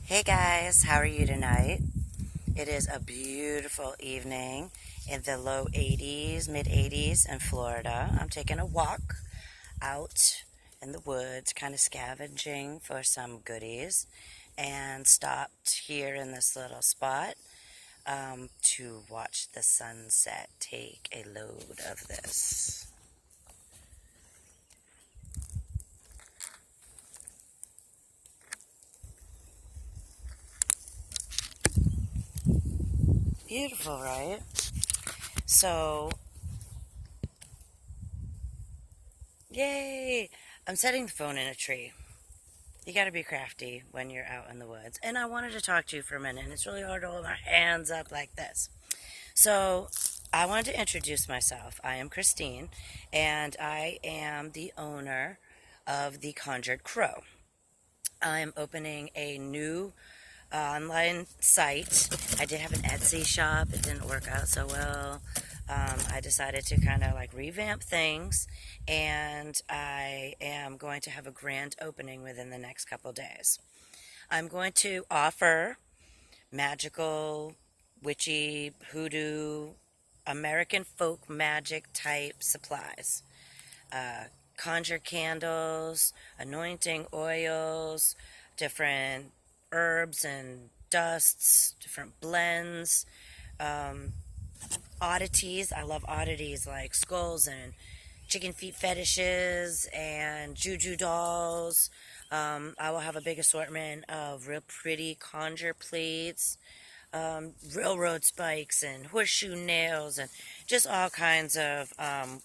Hey guys, how are you tonight? It is a beautiful evening in the low 80s, mid 80s in Florida. I'm taking a walk out in the woods, kind of scavenging for some goodies, and stopped here in this little spot to watch the sunset. Take a load of this. Beautiful, right? So, yay! I'm setting the phone in a tree. You got to be crafty when you're out in the woods. And I wanted to talk to you for a minute, and it's really hard to hold my hands up like this. So, I wanted to introduce myself. I am Christine, and I am the owner of the Conjured Crow. I'm opening a new online site. I did have an Etsy shop, it didn't work out so well. I decided to kind of like revamp things, and I am going to have a grand opening within the next couple days. I'm going to offer magical, witchy, hoodoo, American folk magic type supplies. Uh, Conjure candles, anointing oils, different herbs and dusts, different blends, um, oddities. I love oddities like skulls and chicken feet fetishes and juju dolls. I will have a big assortment of real pretty conjure plates, railroad spikes and horseshoe nails and just all kinds of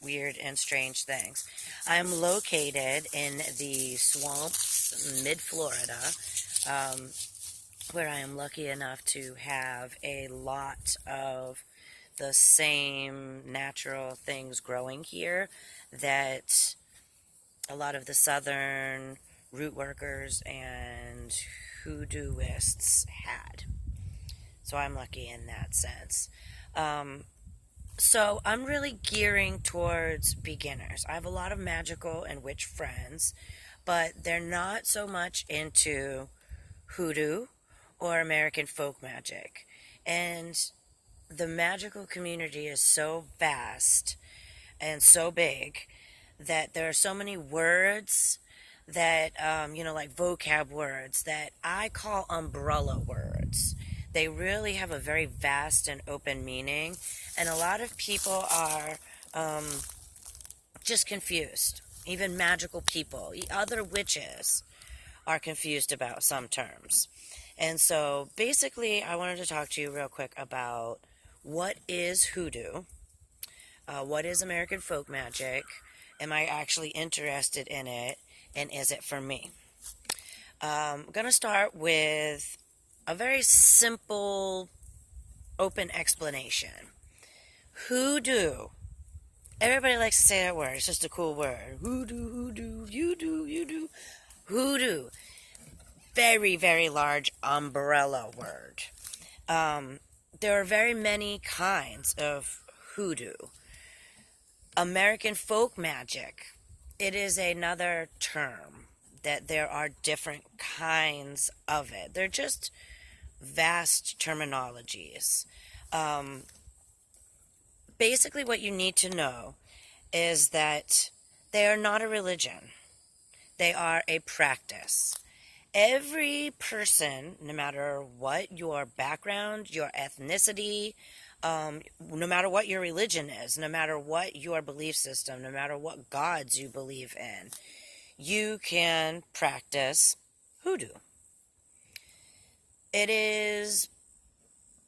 weird and strange things. I'm located in the swamps, mid-Florida, um, where I am lucky enough to have a lot of the same natural things growing here that a lot of the southern root workers and hoodooists had. So I'm lucky in that sense. Um, so I'm really gearing towards beginners. I have a lot of magical and witch friends, but they're not so much into hoodoo or American folk magic. And the magical community is so vast and so big that there are so many words that, like vocab words that I call umbrella words. They really have a very vast and open meaning, and a lot of people are um, just confused. Even magical people, other witches, are confused about some terms. And so basically, I wanted to talk to you real quick about what is hoodoo, what is American folk magic, am I actually interested in it, and is it for me? I'm going to start with a very simple, open explanation. Hoodoo. Everybody likes to say that word. It's just a cool word. Hoodoo, hoodoo, you do, you do. Hoodoo. Very, very large umbrella word. There are very many kinds of hoodoo. American folk magic, it is another term that there are different kinds of it. They're just vast terminologies. Um, Basically, what you need to know is that they are not a religion, they are a practice. Every person, no matter what your background, your ethnicity, no matter what your religion is, no matter what your belief system, no matter what gods you believe in, you can practice hoodoo. It is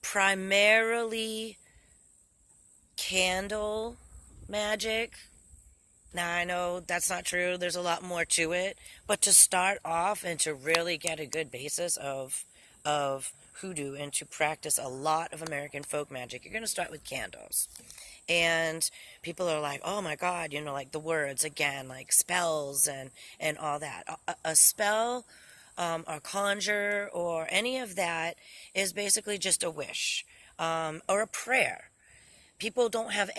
primarily candle magic. Now, I know that's not true. There's a lot more to it. But to start off and to really get a good basis of hoodoo and to practice a lot of American folk magic, you're going to start with candles. And people are like, oh my God, like the words again, like spells and all that. A spell or conjure or any of that is basically just a wish or a prayer. People don't have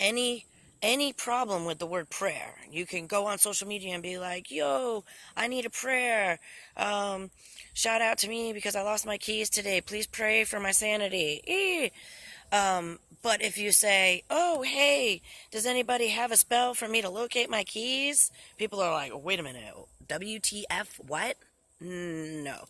any problem with the word prayer. You can go on social media and be like, yo, I need a prayer. Um, Shout out to me because I lost my keys today. Please pray for my sanity. But if you say, oh, hey, does anybody have a spell for me to locate my keys? People are like, wait a minute, WTF, what? No.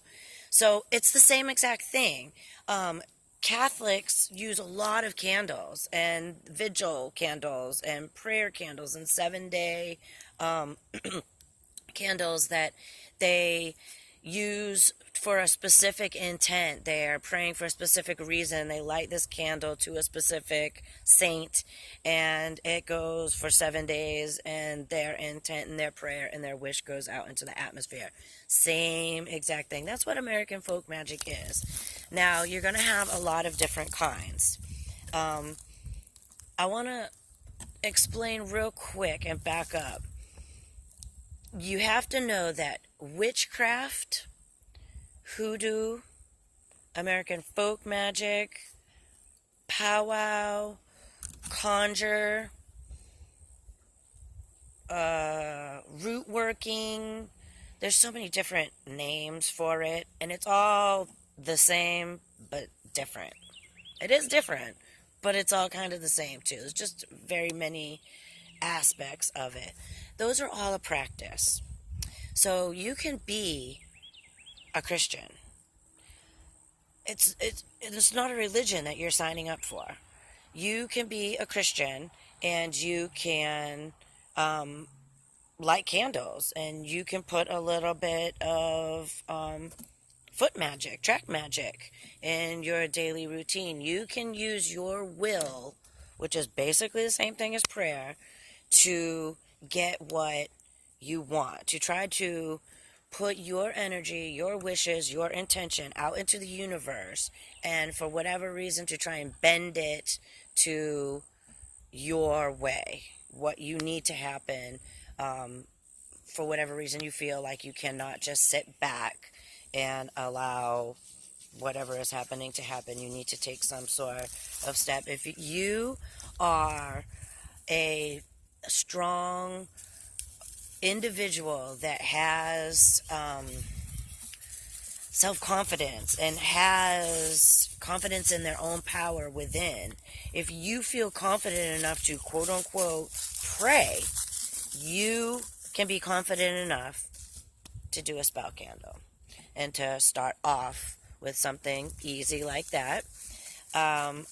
So it's the same exact thing. Um, Catholics use a lot of candles and vigil candles and prayer candles and 7 day um, candles that they use for a specific intent. They are praying for a specific reason. They light this candle to a specific saint, and it goes for 7 days, and their intent and their prayer and their wish goes out into the atmosphere. Same exact thing. That's what American folk magic is. Now, you're going to have a lot of different kinds. Um, I want to explain real quick and back up. You have to know that witchcraft, hoodoo, American folk magic, powwow, conjure, root working, there's so many different names for it, and it's all the same but different. It is different, but it's all kind of the same too. There's just very many aspects of it. Those are all a practice. So you can be a Christian. It's not a religion that you're signing up for. You can be a Christian, and you can light candles, and you can put a little bit of foot magic, track magic in your daily routine. You can use your will, which is basically the same thing as prayer, to get what you want, to try to put your energy, your wishes, your intention out into the universe, and for whatever reason to try and bend it to your way, what you need to happen. For whatever reason you feel like you cannot just sit back and allow whatever is happening to happen. You need to take some sort of step. If you are a strong individual that has self-confidence and has confidence in their own power within, if you feel confident enough to quote-unquote pray, you can be confident enough to do a spell candle and to start off with something easy like that.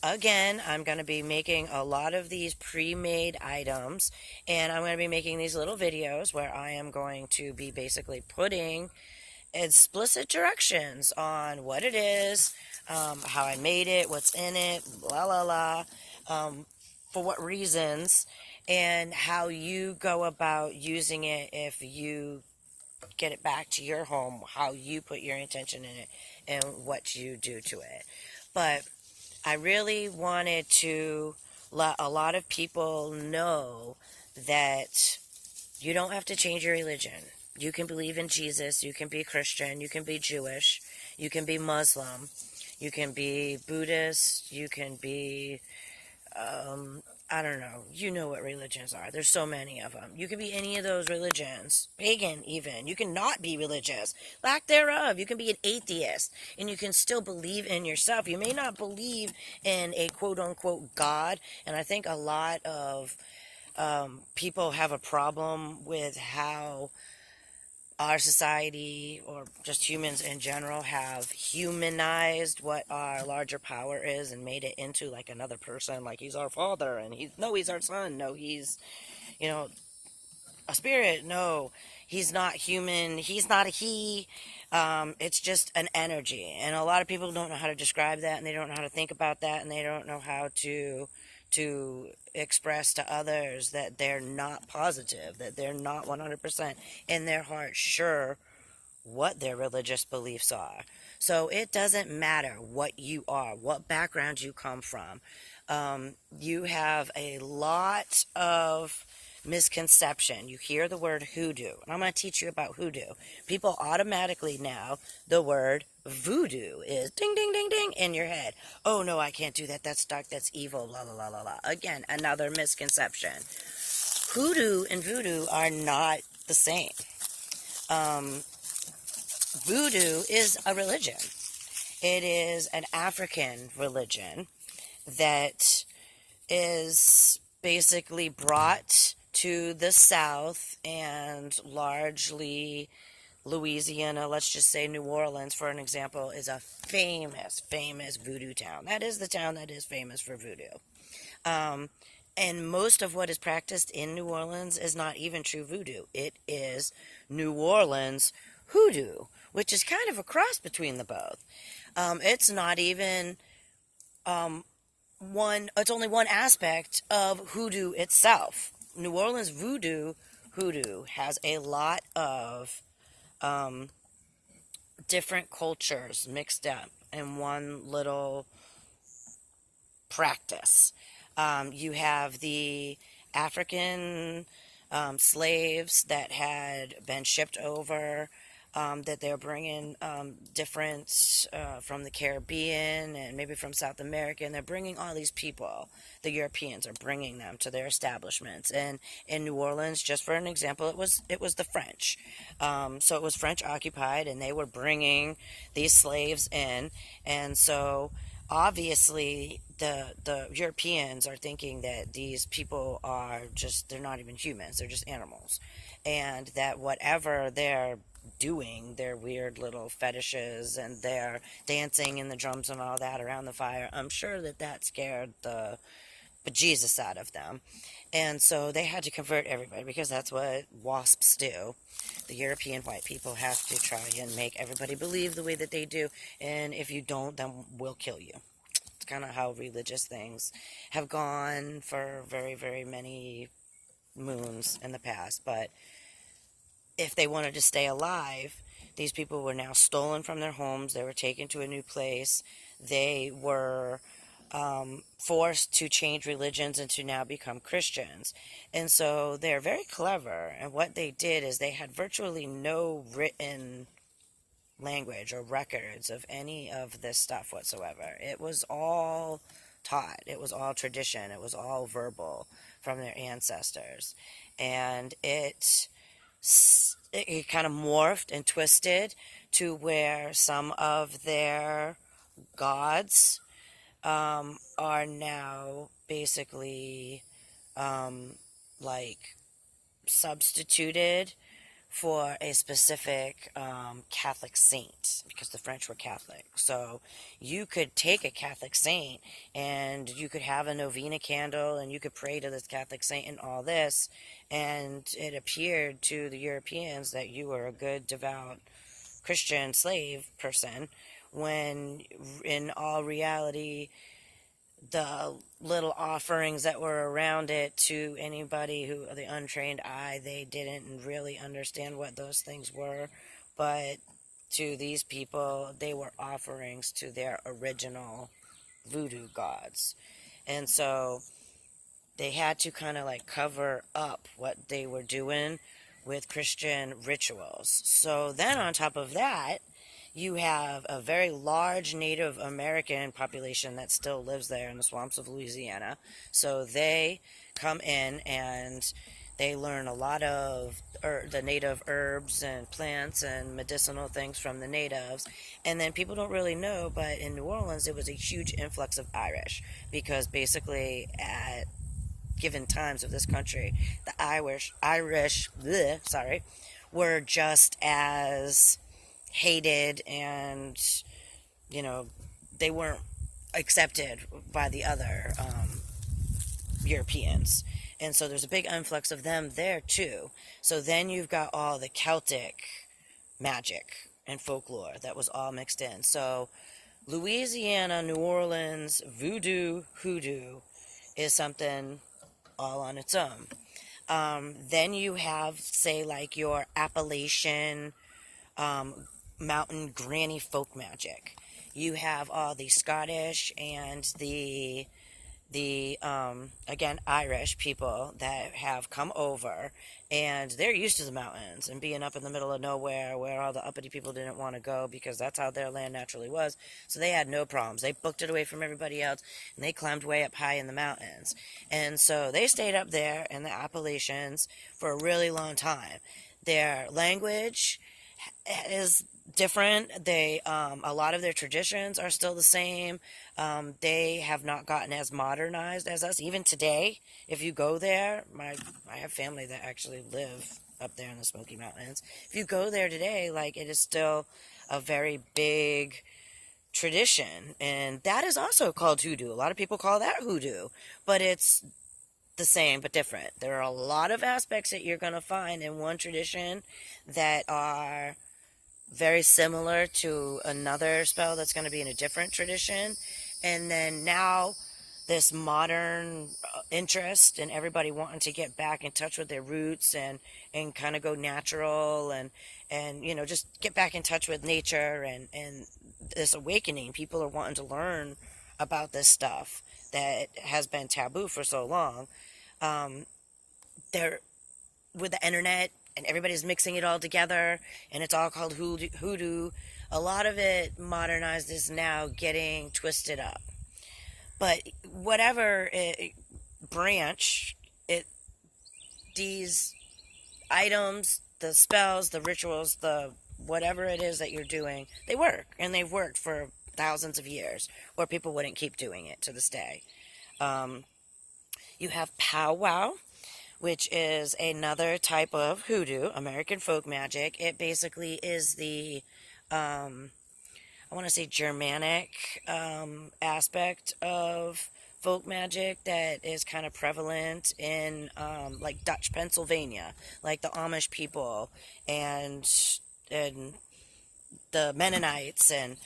Again, I'm going to be making a lot of these pre-made items, and I'm going to be making these little videos where I am going to be basically putting explicit directions on what it is, how I made it, what's in it, blah, blah, blah, for what reasons, and how you go about using it if you get it back to your home, how you put your intention in it, and what you do to it. But I really wanted to let a lot of people know that you don't have to change your religion. You can believe in Jesus, you can be Christian, you can be Jewish, you can be Muslim, you can be Buddhist, you can be, I don't know, you know what religions are. There's so many of them. You can be any of those religions, pagan even. You can not be religious, lack thereof. You can be an atheist, and you can still believe in yourself. You may not believe in a quote-unquote God, and I think a lot of people have a problem with how our society, or just humans in general, have humanized what our larger power is and made it into like another person, like he's our father, and he's our son, no, he's, a spirit, no, he's not human, he's not a he. It's just an energy, and a lot of people don't know how to describe that, and they don't know how to think about that, and they don't know how to express to others that they're not positive, that they're not 100% in their heart sure what their religious beliefs are. So it doesn't matter what you are, what background you come from. You have a lot of misconception. You hear the word hoodoo, and I'm going to teach you about hoodoo. People automatically now, the word voodoo is ding, ding, ding, ding in your head. Oh no, I can't do that. That's dark. That's evil. La, la, la, la, la. Again, another misconception. Hoodoo and voodoo are not the same. Voodoo is a religion. It is an African religion that is basically brought to the South and largely Louisiana, let's just say New Orleans, for an example, is a famous, famous voodoo town. That is the town that is famous for voodoo. And most of what is practiced in New Orleans is not even true voodoo. It is New Orleans hoodoo, which is kind of a cross between the both. It's not even it's only one aspect of hoodoo itself. New Orleans hoodoo has a lot of different cultures mixed up in one little practice. You have the African slaves that had been shipped over, that they're bringing different from the Caribbean and maybe from South America, and they're bringing all these people. The Europeans are bringing them to their establishments. And in New Orleans, just for an example, it was the French. So it was French occupied, and they were bringing these slaves in, and so obviously the Europeans are thinking that these people are they're not even humans, they're just animals, and that whatever they're doing, their weird little fetishes and their dancing and the drums and all that around the fire, I'm sure that scared the bejesus out of them. And so they had to convert everybody, because that's what wasps do. The European white people have to try and make everybody believe the way that they do, and if you don't, then we'll kill you. It's kind of how religious things have gone for very, very many moons in the past. But if they wanted to stay alive, these people were now stolen from their homes. They were taken to a new place. They were forced to change religions and to now become Christians. And so they're very clever. And what they did is they had virtually no written language or records of any of this stuff whatsoever. It was all taught. It was all tradition. It was all verbal from their ancestors. And it kind of morphed and twisted to where some of their gods are now basically like substituted for a specific Catholic saint, because the French were Catholic. So you could take a Catholic saint and you could have a novena candle and you could pray to this Catholic saint and all this, and it appeared to the Europeans that you were a good, devout Christian slave person, when in all reality the little offerings that were around it, to anybody who, the untrained eye, they didn't really understand what those things were, but to these people, they were offerings to their original voodoo gods. And so they had to kind of like cover up what they were doing with Christian rituals. So then on top of that, you have a very large Native American population that still lives there in the swamps of Louisiana. So they come in and they learn a lot of the native herbs and plants and medicinal things from the natives. And then people don't really know, but in New Orleans, there was a huge influx of Irish, because basically at given times of this country, the Irish, were just as hated, and they weren't accepted by the other Europeans, and so there's a big influx of them there too. So then you've got all the Celtic magic and folklore that was all mixed in. So Louisiana, New Orleans, voodoo, hoodoo is something all on its own. Then you have, say, like your Appalachian mountain granny folk magic. You have all the Scottish and the the again, Irish people that have come over, and they're used to the mountains and being up in the middle of nowhere where all the uppity people didn't want to go because that's how their land naturally was. So they had no problems. They booked it away from everybody else, and they climbed way up high in the mountains. And so they stayed up there in the Appalachians for a really long time. Their language is different. They a lot of their traditions are still the same. They have not gotten as modernized as us. Even today, if you go there, I have family that actually live up there in the Smoky Mountains. If you go there today, like, it is still a very big tradition, and that is also called hoodoo. A lot of people call that hoodoo, but it's the same but different. There are a lot of aspects that you're going to find in one tradition that are very similar to another spell that's going to be in a different tradition. And then now, this modern interest and everybody wanting to get back in touch with their roots and kind of go natural and just get back in touch with nature and this awakening. People are wanting to learn about this stuff that has been taboo for so long. They're with the internet, and everybody's mixing it all together, and it's all called hoodoo. A lot of it modernized is now getting twisted up. But whatever branch, these items, the spells, the rituals, the whatever it is that you're doing, they work, and they've worked for thousands of years, or people wouldn't keep doing it to this day. You have powwow, which is another type of hoodoo, American folk magic. It basically is the, I want to say, Germanic aspect of folk magic that is kind of prevalent in, like, Dutch Pennsylvania, like the Amish people and the Mennonites and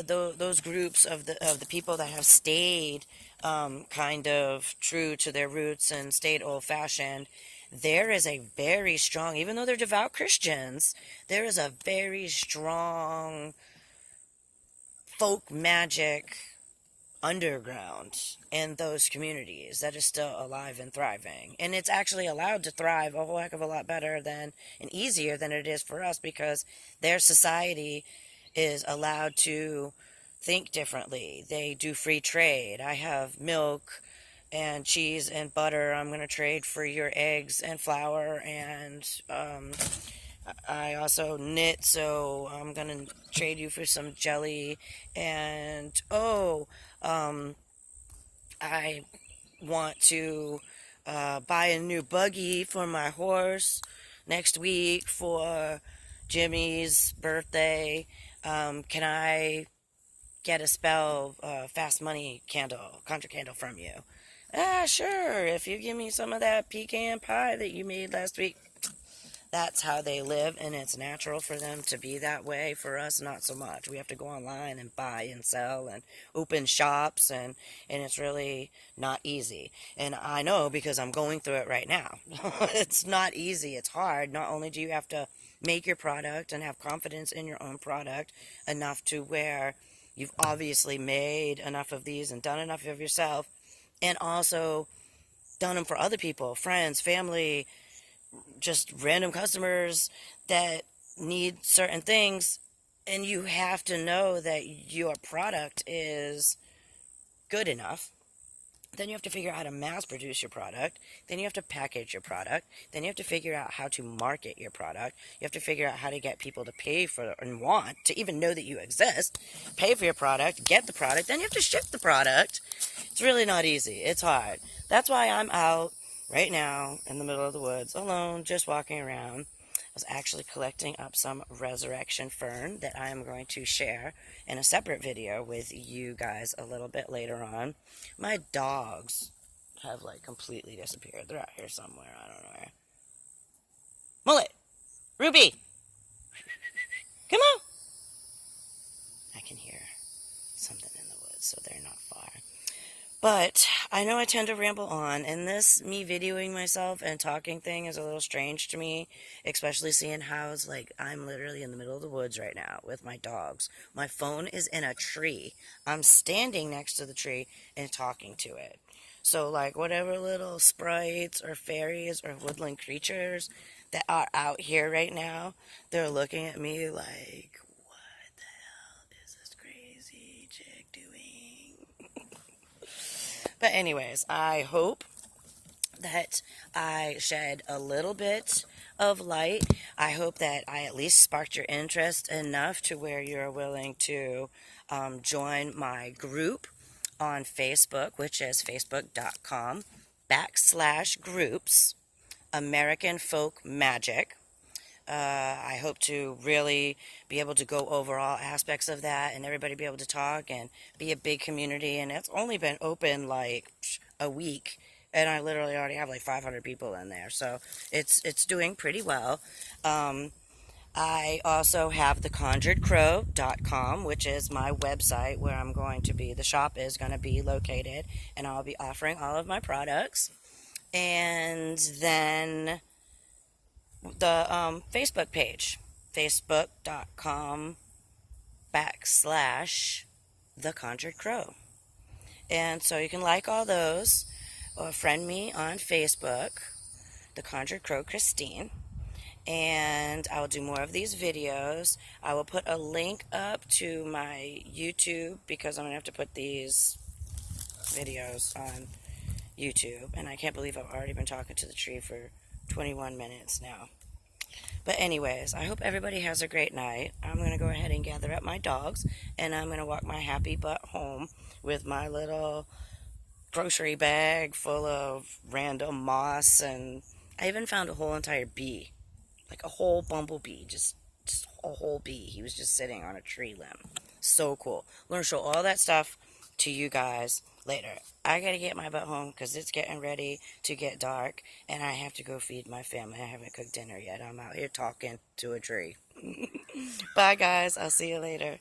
those groups of the people that have stayed kind of true to their roots and stayed old fashioned. There is a very strong, even though they're devout Christians, there is a very strong folk magic underground in those communities that is still alive and thriving. And it's actually allowed to thrive a whole heck of a lot better than and easier than it is for us, because their society is allowed to think differently. They do free trade. I have milk and cheese and butter. I'm going to trade for your eggs and flour, and I also knit, so I'm going to trade you for some jelly. And I want to buy a new buggy for my horse next week for Jimmy's birthday. Can I get a spell fast money candle, conjure candle from you? Sure, if you give me some of that pecan pie that you made last week. That's how they live, and it's natural for them to be that way. For us, not so much. We have to go online and buy and sell and open shops, and it's really not easy. And I know, because I'm going through it right now. It's not easy. It's hard. Not only do you have to make your product and have confidence in your own product enough to where you've obviously made enough of these and done enough of yourself, and also done them for other people, friends, family, just random customers that need certain things. And you have to know that your product is good enough. Then you have to figure out how to mass produce your product. Then you have to package your product. Then you have to figure out how to market your product. You have to figure out how to get people to pay for and want to even know that you exist. Pay for your product, get the product, then you have to ship the product. It's really not easy. It's hard. That's why I'm out right now in the middle of the woods alone, just walking around. I was actually collecting up some resurrection fern that I am going to share in a separate video with you guys a little bit later on. My dogs have, like, completely disappeared. They're out here somewhere. I don't know where. Mullet! Ruby! Come on! I can hear something in the woods, so they're not far. But I know I tend to ramble on, and this me videoing myself and talking thing is a little strange to me, especially seeing how it's like I'm literally in the middle of the woods right now with my dogs. My phone is in a tree. I'm standing next to the tree and talking to it. So, like, whatever little sprites or fairies or woodland creatures that are out here right now, they're looking at me like, what the hell is this crazy chick doing? But, anyways, I hope that I shed a little bit of light. I hope that I at least sparked your interest enough to where you're willing to join my group on Facebook, which is facebook.com/groups American Folk Magic. I hope to really be able to go over all aspects of that and everybody be able to talk and be a big community. And it's only been open like a week, and I literally already have like 500 people in there, so it's doing pretty well. Um, I also have theconjuredcrow.com, which is my website where I'm going to be. The shop is going to be located, and I'll be offering all of my products. And then the Facebook page, facebook.com/The Conjured Crow. And so you can like all those or friend me on Facebook, The Conjured Crow Christine. And I will do more of these videos. I will put a link up to my YouTube because I'm going to have to put these videos on YouTube. And I can't believe I've already been talking to the tree for 21 minutes now. But anyways, I hope everybody has a great night. I'm going to go ahead and gather up my dogs, and I'm going to walk my happy butt home with my little grocery bag full of random moss, and I even found a whole entire bee, like a whole bumblebee, just a whole bee. He was just sitting on a tree limb. So cool. I'm going to show all that stuff to you guys later. I gotta get my butt home because it's getting ready to get dark, and I have to go feed my family. I haven't cooked dinner yet. I'm out here talking to a tree. Bye, guys. I'll see you later.